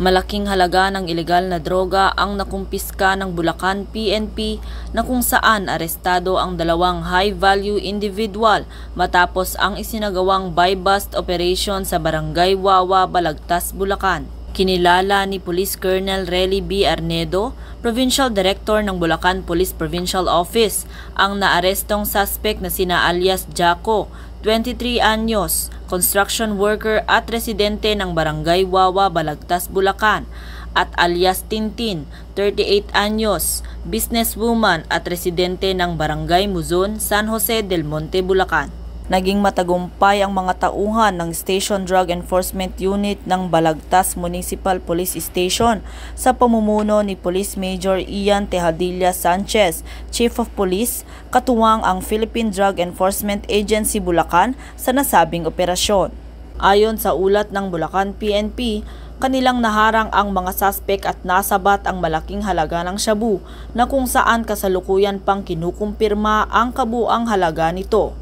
Malaking halaga ng ilegal na droga ang nakumpiska ng Bulacan PNP na kung saan arestado ang dalawang high-value individual matapos ang isinagawang buy-bust operation sa Barangay Wawa, Balagtas, Bulacan. Kinilala ni Police Colonel Relly B. Arnedo, Provincial Director ng Bulacan Police Provincial Office, ang naarestong suspect na sina alias Jaco, 23 anyos, construction worker at residente ng Barangay Wawa, Balagtas, Bulacan, at alias Tintin, 38 anyos, businesswoman at residente ng Barangay Muzon, San Jose del Monte, Bulacan. Naging matagumpay ang mga tauhan ng Station Drug Enforcement Unit ng Balagtas Municipal Police Station sa pamumuno ni Police Major Ian Tejadilla Sanchez, Chief of Police, katuwang ang Philippine Drug Enforcement Agency Bulacan sa nasabing operasyon. Ayon sa ulat ng Bulacan PNP, kanilang naharang ang mga suspect at nasabat ang malaking halaga ng shabu na kung saan kasalukuyan pang kinukumpirma ang kabuang halaga nito.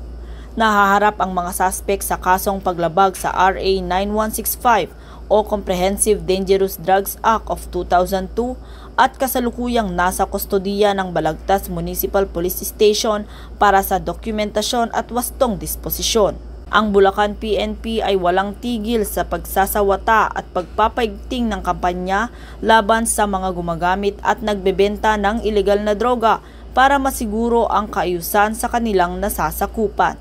Nahaharap ang mga suspect sa kasong paglabag sa RA 9165 o Comprehensive Dangerous Drugs Act of 2002 at kasalukuyang nasa kustodiya ng Balagtas Municipal Police Station para sa dokumentasyon at wastong disposisyon. Ang Bulacan PNP ay walang tigil sa pagsasawata at pagpapaigting ng kampanya laban sa mga gumagamit at nagbebenta ng ilegal na droga para masiguro ang kaayusan sa kanilang nasasakupan.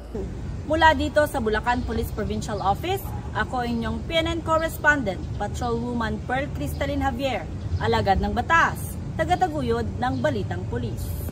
Mula dito sa Bulacan Police Provincial Office, ako inyong PNN Correspondent, Patrolwoman Pearl Cristalin Javier, alagad ng batas, tagataguyod ng Balitang Pulis.